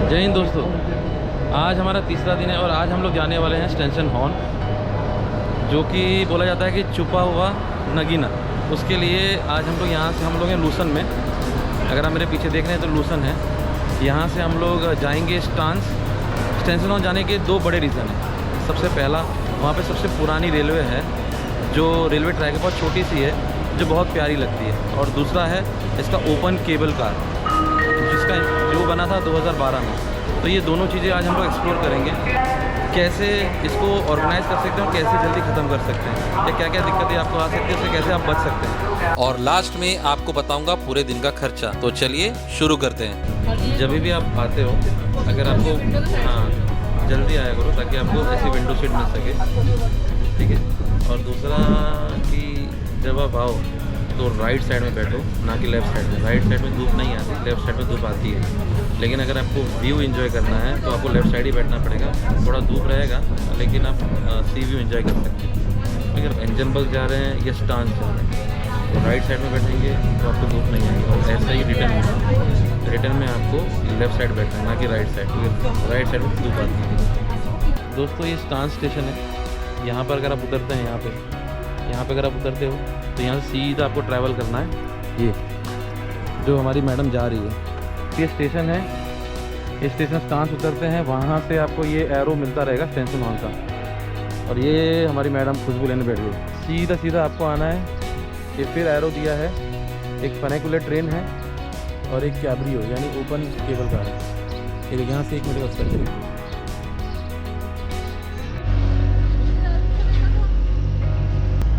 जय हिंद दोस्तों, आज हमारा तीसरा दिन है और आज हम लोग जाने वाले हैं स्टेशन हॉर्न, जो कि बोला जाता है कि छुपा हुआ नगीना। उसके लिए आज हम लोग यहाँ से हम लोग हैं लूसन में। अगर आप मेरे पीछे देख रहे हैं तो लूसन है। यहाँ से हम लोग जाएंगे स्टेशन हॉर्न। जाने के दो बड़े रीज़न हैं। सबसे पहला, वहाँ पे सबसे पुरानी रेलवे है, जो रेलवे ट्रैक है, बहुत छोटी सी है, जो बहुत प्यारी लगती है। और दूसरा है इसका ओपन केबल कार, जिसका जो बना था 2012 में। तो ये दोनों चीज़ें आज हम लोग एक्सप्लोर करेंगे, कैसे इसको ऑर्गेनाइज कर सकते हैं और कैसे जल्दी ख़त्म कर सकते हैं, या क्या क्या दिक्कतें आपको आ सकती है, उससे कैसे आप बच सकते हैं। और लास्ट में आपको बताऊंगा पूरे दिन का खर्चा। तो चलिए शुरू करते हैं। जब भी आप आते हो, अगर आपको जल्दी आया करो ताकि आपको ऐसी विंडो सीट मिल सके, ठीक है। और दूसरा कि जब आप आओ तो राइट साइड में बैठो, ना कि लेफ़्ट साइड में। राइट साइड में धूप नहीं आती, लेफ़्ट साइड में धूप आती है। लेकिन अगर आपको व्यू एंजॉय करना है तो आपको लेफ़्ट साइड ही बैठना पड़ेगा। थोड़ा धूप रहेगा लेकिन आप सी व्यू एंजॉय कर सकते हैं। अगर इंजन बग जा रहे हैं या स्टांस जा रहे हैं तो राइट साइड में बैठेंगे तो आपको धूप नहीं आएगी। और ऐसा ही रिटर्न में आपको लेफ़्ट साइड बैठना है, ना कि राइट साइड, क्योंकि राइट साइड में धूप आती है। दोस्तों, ये स्टांस स्टेशन है। यहाँ पर अगर आप उतरते हैं, यहाँ पे अगर आप उतरते हो तो यहाँ से सीधा आपको ट्रैवल करना है। ये जो हमारी मैडम जा रही है, ये स्टेशन है। ये स्टेशन स्टांस उतरते हैं, वहाँ से आपको ये एरो मिलता रहेगा स्टेशन हॉर्न का। और ये हमारी मैडम खुशबू लेने बैठ गई। सीधा आपको आना है। ये फिर एरो दिया है, एक फनेकुलर ट्रेन है और एक कैब्रियो यानी ओपन केबल कार है। ये यहाँ से 1 मिनट का उत्तर करेंगे।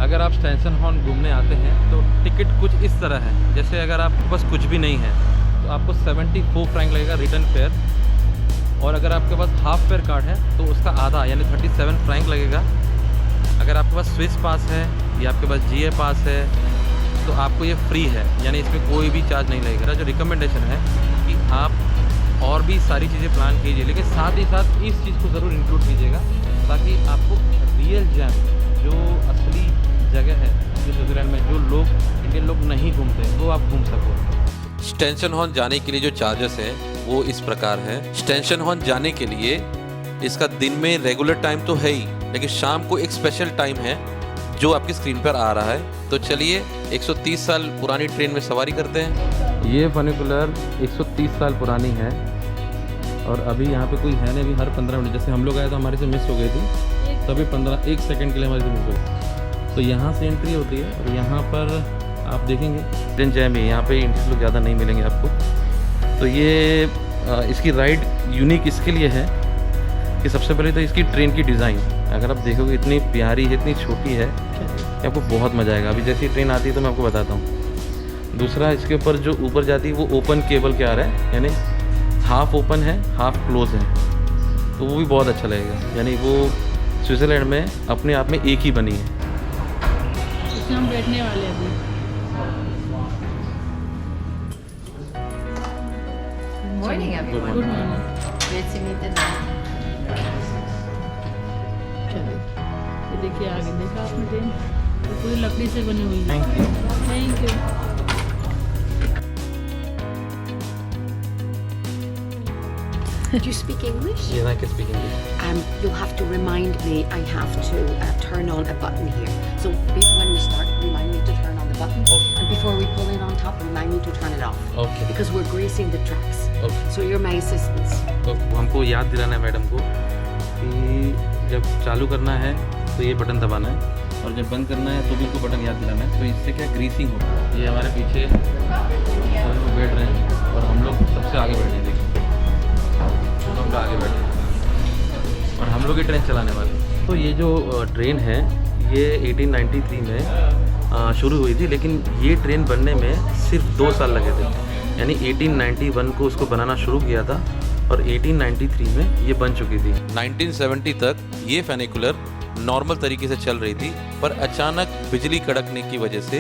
अगर आप स्टेशन हॉर्न घूमने आते हैं तो टिकट कुछ इस तरह है। जैसे अगर आपके पास कुछ भी नहीं है तो आपको 74 फ्रैंक लगेगा रिटर्न फेयर। और अगर आपके पास हाफ फेयर कार्ड है तो उसका आधा यानी 37 फ्रैंक लगेगा। अगर आपके पास स्विस पास है या आपके पास जीए पास है तो आपको ये फ्री है, यानी इसमें कोई भी चार्ज नहीं लगेगा। जो रिकमेंडेशन है कि आप और भी सारी चीज़ें प्लान कीजिए, लेकिन साथ ही साथ इस चीज़ को ज़रूर इंक्लूड कीजिएगा ताकि आपको रियल जैम, जो असली जगह है जो स्विट्ज़रलैंड में जो लोग इंडियन लोग नहीं घूमते, वो आप घूम सको। स्टेशन हॉर्न जाने के लिए जो चार्जेस हैं वो इस प्रकार है। स्टेशन हॉर्न जाने के लिए इसका दिन में रेगुलर टाइम तो है ही, लेकिन शाम को एक स्पेशल टाइम है जो आपकी स्क्रीन पर आ रहा है। तो चलिए 130 साल पुरानी ट्रेन में सवारी करते हैं। ये फनिकुलर 130 साल पुरानी है और अभी यहाँ पे कोई है नहीं। अभी हर 15 मिनट, जैसे हम लोग आए तो हमारे से मिस हो गई थी, तभी 1 सेकंड के लिए हमारे से मिस हो गई। तो यहाँ से एंट्री होती है और यहाँ पर आप देखेंगे ट्रेन जैम है। यहाँ पे इंडियन लोग ज़्यादा नहीं मिलेंगे आपको। तो ये इसकी राइड यूनिक इसके लिए है कि सबसे पहले तो इसकी ट्रेन की डिज़ाइन, अगर आप देखोगे इतनी प्यारी है, इतनी छोटी है कि आपको बहुत मज़ा आएगा। अभी जैसी ट्रेन आती है तो मैं आपको बताता हूँ। दूसरा, इसके ऊपर जो ऊपर जाती है वो ओपन केबल के आ रहा है, यानी हाफ ओपन है हाफ क्लोज है, तो वो भी बहुत अच्छा लगेगा। यानी वो स्विट्ज़रलैंड में अपने आप में एक ही बनी है। हम बैठने वाले हैं अभी। Good morning, everyone. Good morning. Great to meet you. चलो, ये देखिए आगे देखा आपने ट्रेन, तो पूरी लकड़ी से बनी हुई है। Thank you. Thank you. Do you speak English? ये ना कि speaking You'll have to remind me. I have to turn on a button here. So when we start, remind me to turn on the button. Okay. And before we pull it on top, remind me to turn it off. Okay Because we're greasing the tracks. Okay. So you're my assistants. तो हमको याद दिलाना है madam को कि जब चालू करना है तो ये बटन दबाना है, और जब बंद करना है तो भी इनको बटन याद दिलाना है। तो इससे क्या ग्रीसिंग होता है। ये हमारे पीछे सभी लोग बैठ रहे हैं और हम लोग सबसे आगे बैठे हैं। देखिए हम लोग आगे बैठे हैं और हम लोग ही ट्रेन चलाने वाले हैं। तो ये जो ट्रेन है ये 1893 में शुरू हुई थी, लेकिन ये ट्रेन बनने में सिर्फ 2 साल लगे थे। यानी 1891 को उसको बनाना शुरू किया था और 1893 में ये बन चुकी थी। 1970 तक ये फेनिकुलर नॉर्मल तरीके से चल रही थी, पर अचानक बिजली कड़कने की वजह से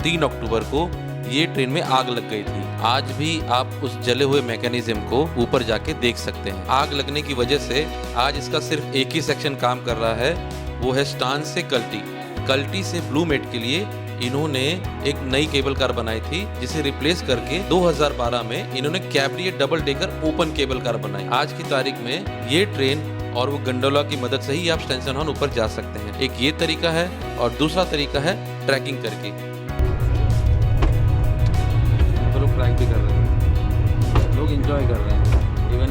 3 अक्टूबर को ये ट्रेन में आग लग गई थी। आज भी आप उस जले हुए मैकेनिज्म को ऊपर जाके देख सकते हैं। आग लगने की वजह से आज इसका सिर्फ एक ही सेक्शन काम कर रहा है, वो है स्टांस से कल्टी। कल्टी से ब्लूमेट के लिए इन्होंने एक नई केबल कार बनाई थी जिसे रिप्लेस करके 2012 में इन्होंने cabriolet double decker open cable car बनाई। आज की तारीख में ये ट्रेन और वो गंडोला की मदद से ही आप स्टेशन हॉर्न ऊपर जा सकते हैं। एक ये तरीका है और दूसरा तरीका है ट्रैकिंग करके। तो लोग ट्रैक भी कर रहे हैं, लोग एंजॉय कर रहे हैं। Even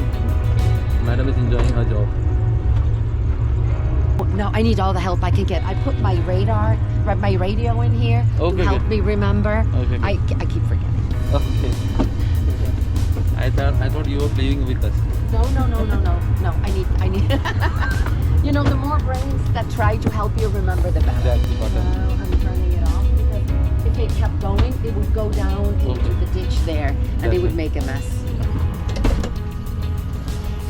madam is enjoying her job. No, I need all the help I can get. I put my radio in here Okay, to help good. me remember. Okay, good. I keep forgetting. Okay. I thought you were playing with us. No. I need. You know, the more brains that try to help you remember, the better. Exactly, got it. Now I'm turning it off because if it kept going, it would go down into the ditch there, and it would make a mess.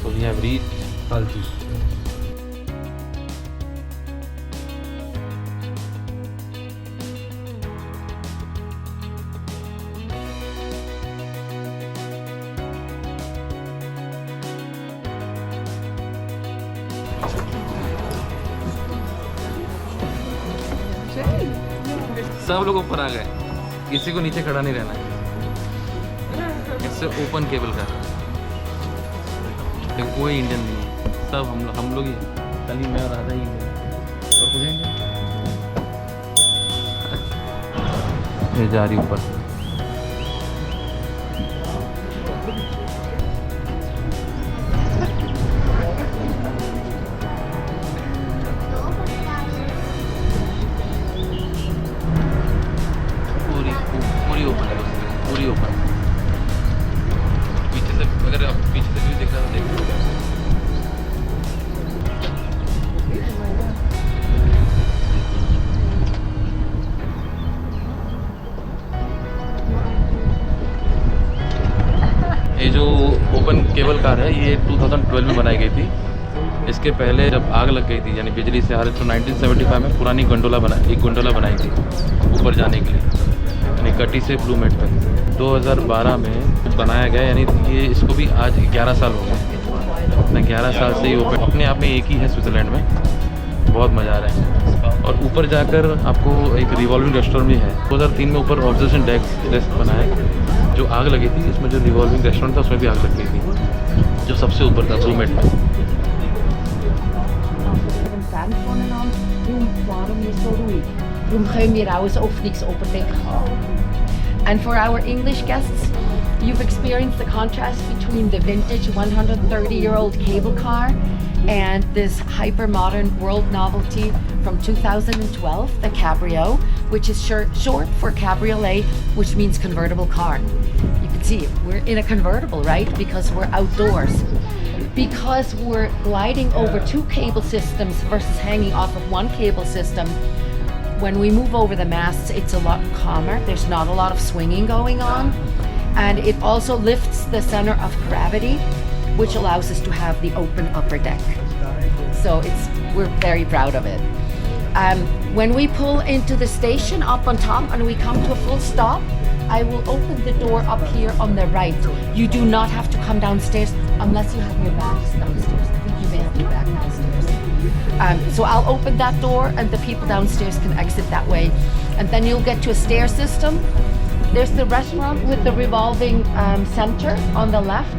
So we have reached Palchi. सब लोग ऊपर आ गए, किसी को नीचे खड़ा नहीं रहना है। इससे ओपन केबल का है, कोई इंडियन नहीं है, सब हम लोग ही हैं। खाली मैं और राधा ही हैं। और कुछ हैं क्या? ये जा रही ऊपर। पूरी ओपन है, पूरी ओपन। पीछे से अगर आप पीछे से व्यू देख रहे हो देख लो। ये जो ओपन केबल कार है ये 2012 में बनाई गई थी। इसके पहले जब आग लग गई थी यानी बिजली से हारे तो 1975 में पुरानी एक गोंडोला बनाई थी ऊपर जाने के लिए, यानी कटी से ब्लू मेट तक। 2012 में बनाया गया, यानी ये इसको भी आज 11 साल हो गए। 11 साल से ये ओपन अपने आप में एक ही है स्विट्ज़रलैंड में। बहुत मज़ा आ रहा है। और ऊपर जाकर आपको एक रिवॉल्विंग रेस्टोरेंट भी है। 2003 में ऊपर ऑब्जर्वेशन डेस्क बना है। जो आग लगी थी इसमें जो रिवॉल्विंग रेस्टोरेंट था उसमें भी आग लग गई थी, जो सबसे ऊपर था ब्लू मेट में। Darum können wir auch ein Öffnungsoberdeck haben. And for our English guests, you've experienced the contrast between the vintage 130-year-old cable car and this hyper-modern world novelty from 2012, the Cabrio, which is short for cabriolet, which means convertible car. You can see we're in a convertible, right? Because we're outdoors. Because we're gliding over two cable systems versus hanging off of one cable system, when we move over the masts, it's a lot calmer. There's not a lot of swinging going on. And it also lifts the center of gravity, which allows us to have the open upper deck. So we're very proud of it. When we pull into the station up on top and we come to a full stop, I will open the door up here on the right. You do not have to come downstairs unless you have your bags downstairs. I think you may have your bag downstairs. So I'll open that door and the people downstairs can exit that way. And then you'll get to a stair system. There's the restaurant with the revolving center on the left.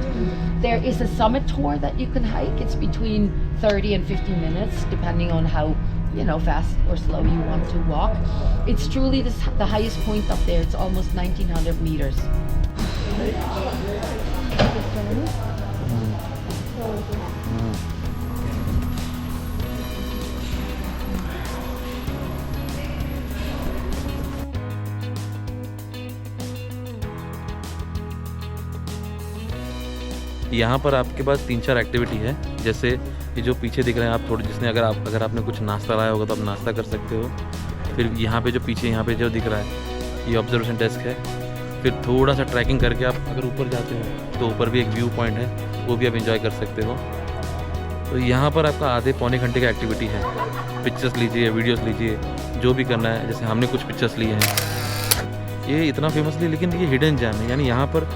There is a summit tour that you can hike. It's between 30 and 50 minutes, depending on how fast or slow you want to walk. It's truly the highest point up there. It's almost 1900 meters. यहाँ पर आपके पास 3-4 activity है, जैसे ये जो पीछे दिख रहे हैं आप थोड़े, जिसने अगर आपने कुछ नाश्ता लाया होगा तो आप नाश्ता कर सकते हो। फिर यहाँ पे जो पीछे यहाँ पे जो दिख रहा है ये ऑब्जर्वेशन डेस्क है। फिर थोड़ा सा ट्रैकिंग करके आप अगर ऊपर जाते हो तो ऊपर भी एक व्यू पॉइंट है, वो भी आप एंजॉय कर सकते हो। तो यहाँ पर आपका आधे पौने घंटे का एक्टिविटी है। पिक्चर्स लीजिए, वीडियोज़ लीजिए, जो भी करना है। जैसे हमने कुछ पिक्चर्स लिए हैं। ये इतना फेमस नहीं, लेकिन ये हिडन जैम है, यानी यहाँ पर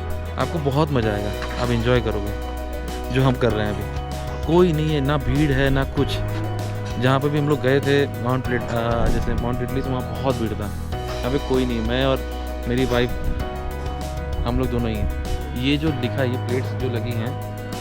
आपको बहुत मज़ा आएगा, आप एंजॉय करोगे जो हम कर रहे हैं अभी। कोई नहीं है, ना भीड़ है ना कुछ। जहाँ पर भी हम लोग गए थे जैसे माउंट इटली से, वहाँ बहुत भीड़ था। यहाँ पे कोई नहीं, मैं और मेरी वाइफ, हम लोग दोनों ही हैं। ये जो लिखा है, ये प्लेट्स जो लगी हैं,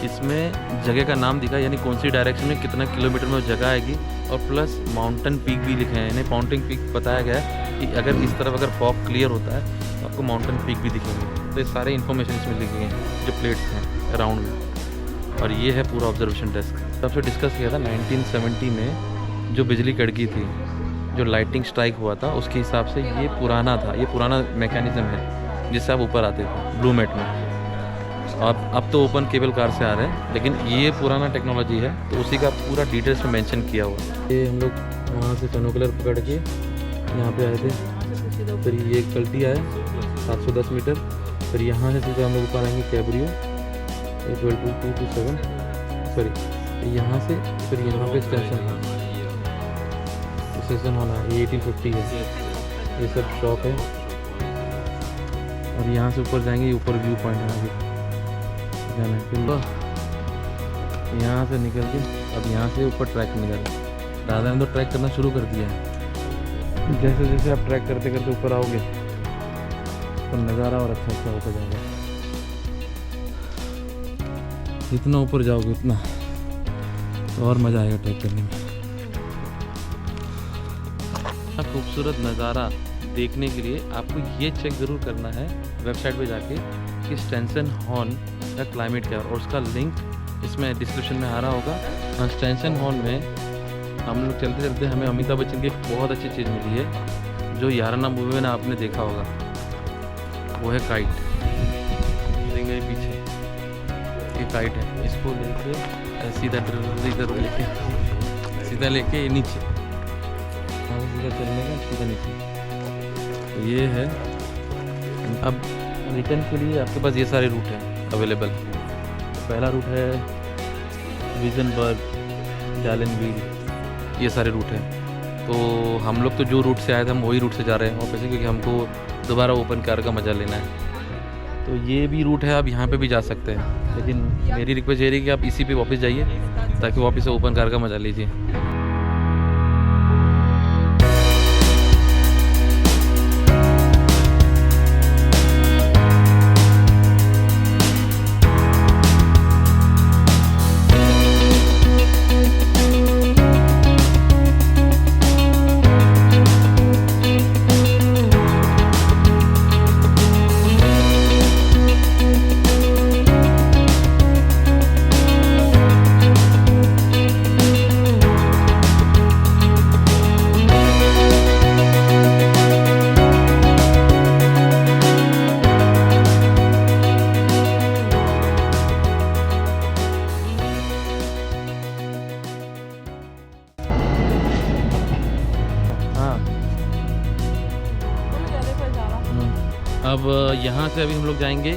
इसमें जगह का नाम दिखा है, यानी कौन सी डायरेक्शन में कितना किलोमीटर में वो जगह आएगी, और प्लस माउंटेन पीक भी लिखे हैं। यानी माउंटेन पीक बताया गया है कि अगर इस तरफ अगर फॉग क्लियर होता है तो आपको माउंटेन पीक भी दिखेंगे। तो ये सारे इन्फॉर्मेशन इसमें लिखी हैं जो प्लेट्स हैं राउंड में। और ये है पूरा ऑब्जर्वेशन डेस्क। सबसे डिस्कस किया था 1970 में जो बिजली कड़की थी, जो लाइटिंग स्ट्राइक हुआ था, उसके हिसाब से ये पुराना था, ये पुराना मैकेनिज्म है जिससे आप ऊपर आते थे ब्लू मेट में। अब तो ओपन केबल कार से आ रहे हैं, लेकिन ये पुराना टेक्नोलॉजी है, तो उसी का पूरा डिटेल्स में मेंशन किया हुआ है। ये हम लोग वहाँ से फेनोकुलर पकड़ के यहाँ पे आए थे, फिर ये एक पलटी आया 710 मीटर, फिर यहाँ से सीधा हम लोग ऊपर आएंगे कैब्रियो 122227, सॉरी यहाँ से फिर यहाँ पे स्टेशन होना है, ये 1850 है, ये सब शॉप है। और यहाँ से ऊपर जाएंगे, ऊपर व्यू पॉइंट है अभी जाना है। फिर यहाँ से निकल के अब यहाँ से ऊपर ट्रैक निकल, दादा ने तो ट्रैक करना शुरू कर दिया है। जैसे जैसे आप ट्रैक करते करते ऊपर आओगे तो नज़ारा और अच्छा होता जाएगा। जितना ऊपर जाओगे उतना और मज़ा आएगा ट्रैक करने में। खूबसूरत नज़ारा देखने के लिए आपको ये चेक ज़रूर करना है वेबसाइट पे जाके कि स्टेंसन हॉर्न का क्लाइमेट क्या है, और उसका लिंक इसमें डिस्क्रिप्शन में आ रहा होगा। स्टेंसन हॉर्न में हम लोग चलते चलते हमें अमिताभ बच्चन की एक बहुत अच्छी चीज़ मिली है, जो याराना मूवी में ना आपने देखा होगा, वो है काइट। देखेंगे पीछे ये काइट है, इसको लेके सीधा लेके नीचे सीधा चलने का, सीधा नीचे। तो ये है। अब रिटर्न के लिए आपके पास ये सारे रूट हैं अवेलेबल। पहला रूट है विजनबर्ग, डालेनवील, ये सारे रूट हैं। तो हम लोग तो जो रूट से आए थे हम वही रूट से जा रहे हैं वापस, क्योंकि हमको दोबारा ओपन कार का मज़ा लेना है। तो ये भी रूट है, आप यहाँ पे भी जा सकते हैं, लेकिन मेरी रिक्वेस्ट ये रही कि आप इसी पे वापस जाइए ताकि वापस से ओपन कार का मज़ा लीजिए। अब यहाँ से अभी हम लोग जाएंगे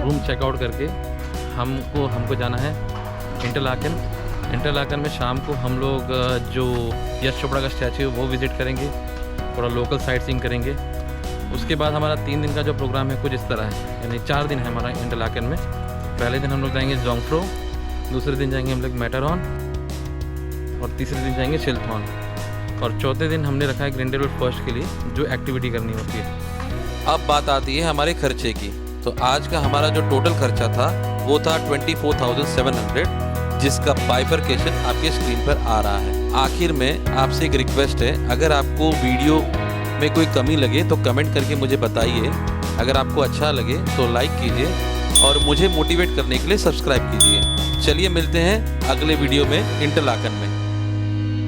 रूम चेकआउट करके, हमको जाना है इंटरलाकन। इंटरलाकन में शाम को हम लोग जो यश चोपड़ा का स्टैचू है वो विज़िट करेंगे, थोड़ा लोकल साइट सीइंग करेंगे। उसके बाद हमारा 3 दिन का जो प्रोग्राम है कुछ इस तरह है, यानी 4 दिन है हमारा इंटरलाकन में। पहले दिन हम लोग जाएंगे जोंगफ्रो, दूसरे दिन जाएंगे हम लोग मैटरॉन, और तीसरे दिन जाएंगे शिल्थॉन, और चौथे दिन हमने रखा है ग्रिंडेलवुड फर्स्ट के लिए जो एक्टिविटी करनी होती है। अब बात आती है हमारे खर्चे की। तो आज का हमारा जो टोटल खर्चा था वो था 24,700, जिसका बाइफरकेशन आपके स्क्रीन पर आ रहा है। आखिर में आपसे एक रिक्वेस्ट है, अगर आपको वीडियो में कोई कमी लगे तो कमेंट करके मुझे बताइए। अगर आपको अच्छा लगे तो लाइक कीजिए और मुझे मोटिवेट करने के लिए सब्सक्राइब कीजिए। चलिए मिलते हैं अगले वीडियो में इंटरलाकन में।